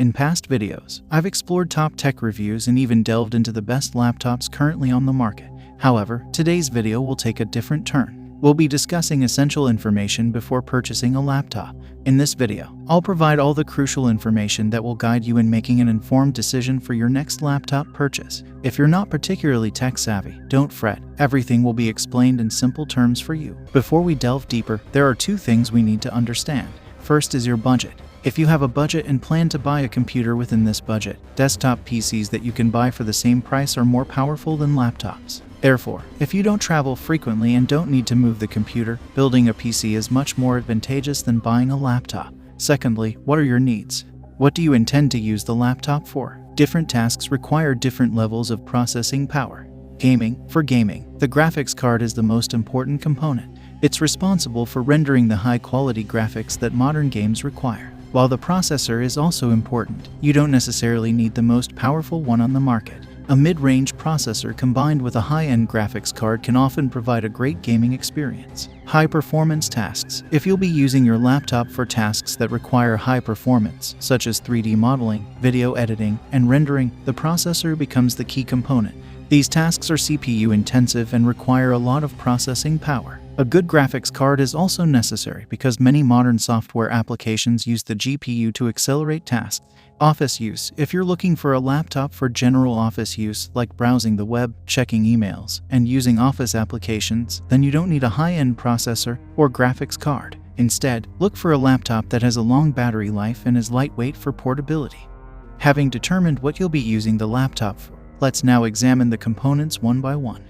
In past videos, I've explored top tech reviews and even delved into the best laptops currently on the market. However, today's video will take a different turn. We'll be discussing essential information before purchasing a laptop. In this video, I'll provide all the crucial information that will guide you in making an informed decision for your next laptop purchase. If you're not particularly tech savvy, don't fret. Everything will be explained in simple terms for you. Before we delve deeper, there are two things we need to understand. First is your budget. If you have a budget and plan to buy a computer within this budget, desktop PCs that you can buy for the same price are more powerful than laptops. Therefore, if you don't travel frequently and don't need to move the computer, building a PC is much more advantageous than buying a laptop. Secondly, what are your needs? What do you intend to use the laptop for? Different tasks require different levels of processing power. Gaming. For gaming, the graphics card is the most important component. It's responsible for rendering the high-quality graphics that modern games require. While the processor is also important, you don't necessarily need the most powerful one on the market. A mid-range processor combined with a high-end graphics card can often provide a great gaming experience. High-performance tasks. If you'll be using your laptop for tasks that require high performance, such as 3D modeling, video editing, and rendering, the processor becomes the key component. These tasks are CPU-intensive and require a lot of processing power. A good graphics card is also necessary because many modern software applications use the GPU to accelerate tasks. Office use. If you're looking for a laptop for general office use, like browsing the web, checking emails, and using office applications, then you don't need a high-end processor or graphics card. Instead, look for a laptop that has a long battery life and is lightweight for portability. Having determined what you'll be using the laptop for, let's now examine the components one by one.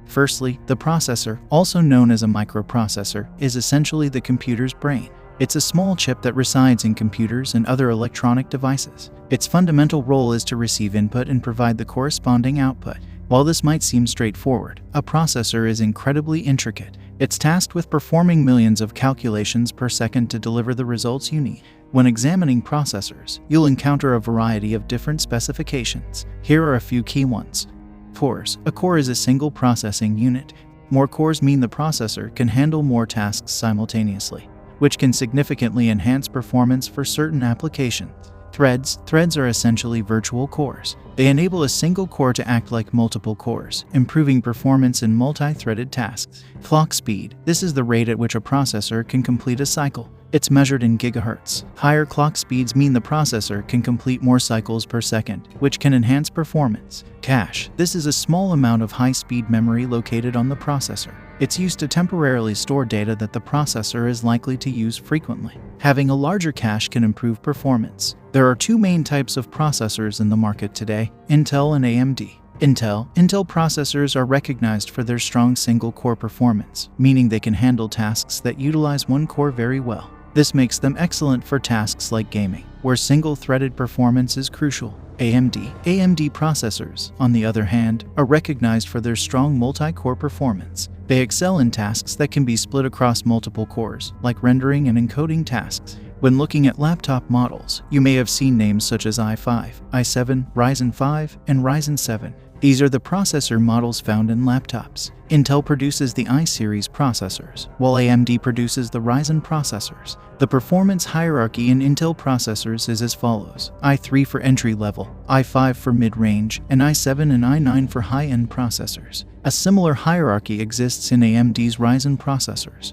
Firstly, the processor, also known as a microprocessor, is essentially the computer's brain. It's a small chip that resides in computers and other electronic devices. Its fundamental role is to receive input and provide the corresponding output. While this might seem straightforward, a processor is incredibly intricate. It's tasked with performing millions of calculations per second to deliver the results you need. When examining processors, you'll encounter a variety of different specifications. Here are a few key ones. Cores. A core is a single processing unit. More cores mean the processor can handle more tasks simultaneously, which can significantly enhance performance for certain applications. Threads. Threads are essentially virtual cores. They enable a single core to act like multiple cores, improving performance in multi-threaded tasks. Clock speed. This is the rate at which a processor can complete a cycle. It's measured in gigahertz. Higher clock speeds mean the processor can complete more cycles per second, which can enhance performance. Cache. This is a small amount of high-speed memory located on the processor. It's used to temporarily store data that the processor is likely to use frequently. Having a larger cache can improve performance. There are two main types of processors in the market today: Intel and AMD. Intel processors are recognized for their strong single-core performance, meaning they can handle tasks that utilize one core very well. This makes them excellent for tasks like gaming, where single-threaded performance is crucial. AMD processors, on the other hand, are recognized for their strong multi-core performance. They excel in tasks that can be split across multiple cores, like rendering and encoding tasks. When looking at laptop models, you may have seen names such as i5, i7, Ryzen 5, and Ryzen 7. These are the processor models found in laptops. Intel produces the i-series processors, while AMD produces the Ryzen processors. The performance hierarchy in Intel processors is as follows: i3 for entry-level, i5 for mid-range, and i7 and i9 for high-end processors. A similar hierarchy exists in AMD's Ryzen processors.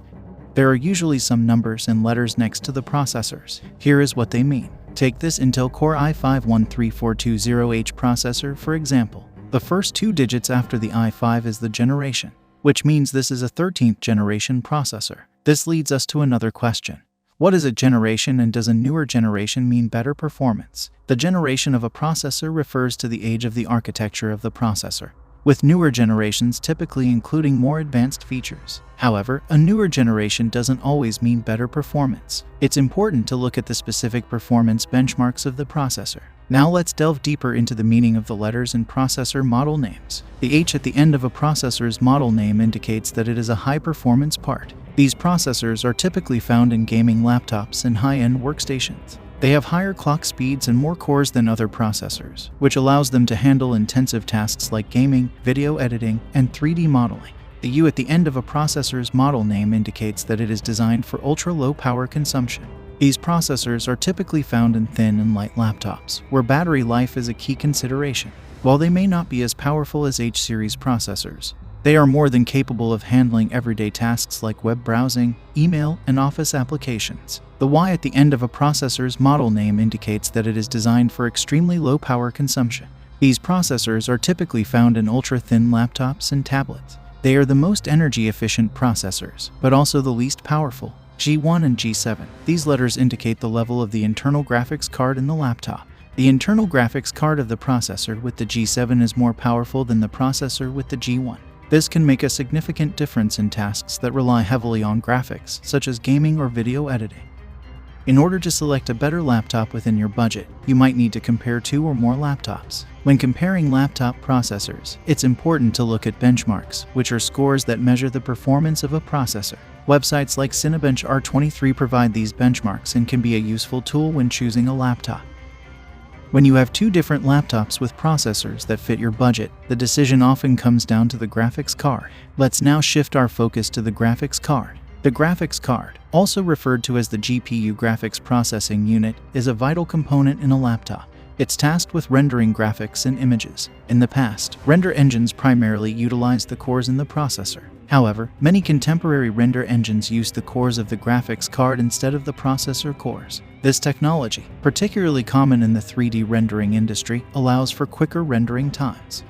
There are usually some numbers and letters next to the processors. Here is what they mean. Take this Intel Core i5-13420H processor for example. The first two digits after the i5 is the generation, which means this is a 13th generation processor. This leads us to another question. What is a generation, and does a newer generation mean better performance? The generation of a processor refers to the age of the architecture of the processor, with newer generations typically including more advanced features. However, a newer generation doesn't always mean better performance. It's important to look at the specific performance benchmarks of the processor. Now let's delve deeper into the meaning of the letters in processor model names. The H at the end of a processor's model name indicates that it is a high-performance part. These processors are typically found in gaming laptops and high-end workstations. They have higher clock speeds and more cores than other processors, which allows them to handle intensive tasks like gaming, video editing, and 3D modeling. The U at the end of a processor's model name indicates that it is designed for ultra-low power consumption. These processors are typically found in thin and light laptops, where battery life is a key consideration. While they may not be as powerful as H-series processors, they are more than capable of handling everyday tasks like web browsing, email, and office applications. The Y at the end of a processor's model name indicates that it is designed for extremely low power consumption. These processors are typically found in ultra-thin laptops and tablets. They are the most energy-efficient processors, but also the least powerful. G1 and G7. These letters indicate the level of the internal graphics card in the laptop. The internal graphics card of the processor with the G7 is more powerful than the processor with the G1. This can make a significant difference in tasks that rely heavily on graphics, such as gaming or video editing. In order to select a better laptop within your budget, you might need to compare 2 or more laptops. When comparing laptop processors, it's important to look at benchmarks, which are scores that measure the performance of a processor. Websites like Cinebench R23 provide these benchmarks and can be a useful tool when choosing a laptop. When you have 2 different laptops with processors that fit your budget, the decision often comes down to the graphics card. Let's now shift our focus to the graphics card. The graphics card, also referred to as the GPU graphics processing unit, is a vital component in a laptop. It's tasked with rendering graphics and images. In the past, render engines primarily utilized the cores in the processor. However, many contemporary render engines use the cores of the graphics card instead of the processor cores. This technology, particularly common in the 3D rendering industry, allows for quicker rendering times.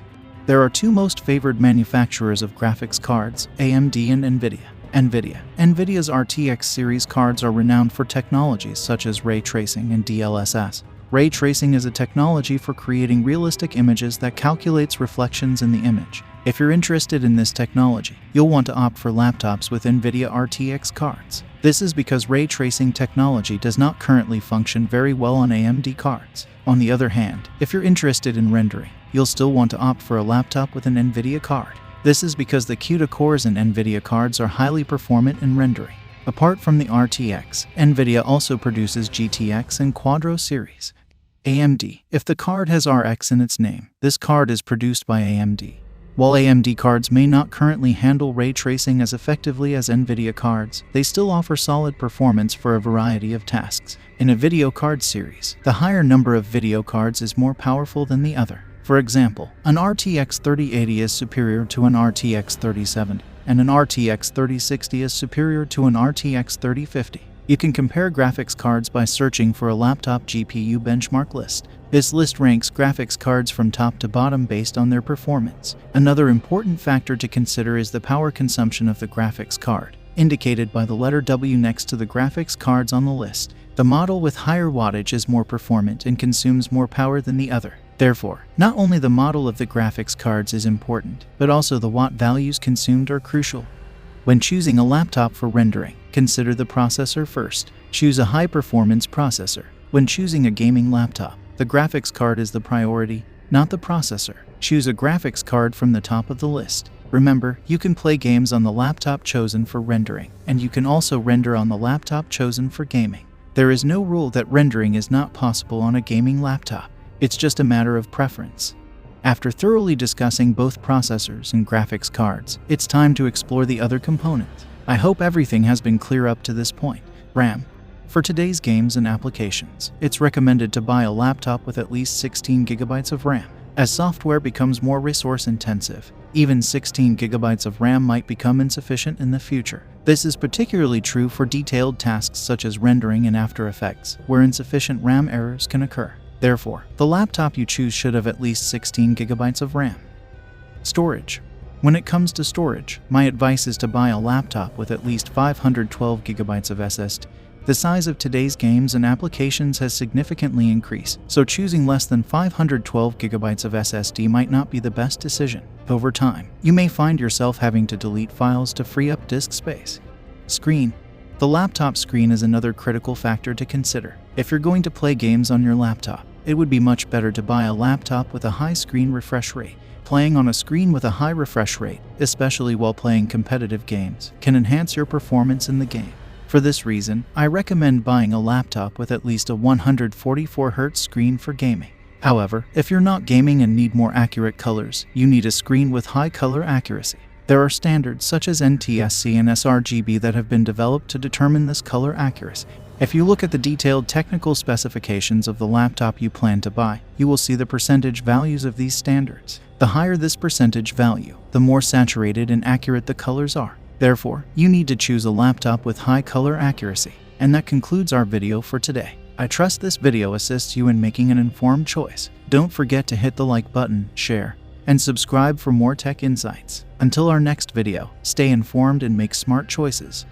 There are 2 most favored manufacturers of graphics cards, AMD and NVIDIA. NVIDIA's RTX series cards are renowned for technologies such as ray tracing and DLSS. Ray tracing is a technology for creating realistic images that calculates reflections in the image. If you're interested in this technology, you'll want to opt for laptops with NVIDIA RTX cards. This is because ray tracing technology does not currently function very well on AMD cards. On the other hand, if you're interested in rendering, you'll still want to opt for a laptop with an NVIDIA card. This is because the CUDA cores in NVIDIA cards are highly performant in rendering. Apart from the RTX, NVIDIA also produces GTX and Quadro series. AMD. If the card has RX in its name, this card is produced by AMD. While AMD cards may not currently handle ray tracing as effectively as NVIDIA cards, they still offer solid performance for a variety of tasks. In a video card series, the higher number of video cards is more powerful than the other. For example, an RTX 3080 is superior to an RTX 3070, and an RTX 3060 is superior to an RTX 3050. You can compare graphics cards by searching for a laptop GPU benchmark list. This list ranks graphics cards from top to bottom based on their performance. Another important factor to consider is the power consumption of the graphics card, indicated by the letter W next to the graphics cards on the list. The model with higher wattage is more performant and consumes more power than the other. Therefore, not only the model of the graphics cards is important, but also the watt values consumed are crucial. When choosing a laptop for rendering, consider the processor first. Choose a high-performance processor. When choosing a gaming laptop, the graphics card is the priority, not the processor. Choose a graphics card from the top of the list. Remember, you can play games on the laptop chosen for rendering, and you can also render on the laptop chosen for gaming. There is no rule that rendering is not possible on a gaming laptop. It's just a matter of preference. After thoroughly discussing both processors and graphics cards, it's time to explore the other components. I hope everything has been clear up to this point. RAM. For today's games and applications, it's recommended to buy a laptop with at least 16 GB of RAM. As software becomes more resource-intensive, even 16 GB of RAM might become insufficient in the future. This is particularly true for detailed tasks such as rendering in After Effects, where insufficient RAM errors can occur. Therefore, the laptop you choose should have at least 16 GB of RAM. Storage. When it comes to storage, my advice is to buy a laptop with at least 512 GB of SSD. The size of today's games and applications has significantly increased, so choosing less than 512 GB of SSD might not be the best decision. Over time, you may find yourself having to delete files to free up disk space. Screen. The laptop screen is another critical factor to consider. If you're going to play games on your laptop, it would be much better to buy a laptop with a high screen refresh rate. Playing on a screen with a high refresh rate, especially while playing competitive games, can enhance your performance in the game. For this reason, I recommend buying a laptop with at least a 144Hz screen for gaming. However, if you're not gaming and need more accurate colors, you need a screen with high color accuracy. There are standards such as NTSC and sRGB that have been developed to determine this color accuracy. If you look at the detailed technical specifications of the laptop you plan to buy, you will see the percentage values of these standards. The higher this percentage value, the more saturated and accurate the colors are. Therefore, you need to choose a laptop with high color accuracy. And that concludes our video for today. I trust this video assists you in making an informed choice. Don't forget to hit the like button, share, and subscribe for more tech insights. Until our next video, stay informed and make smart choices.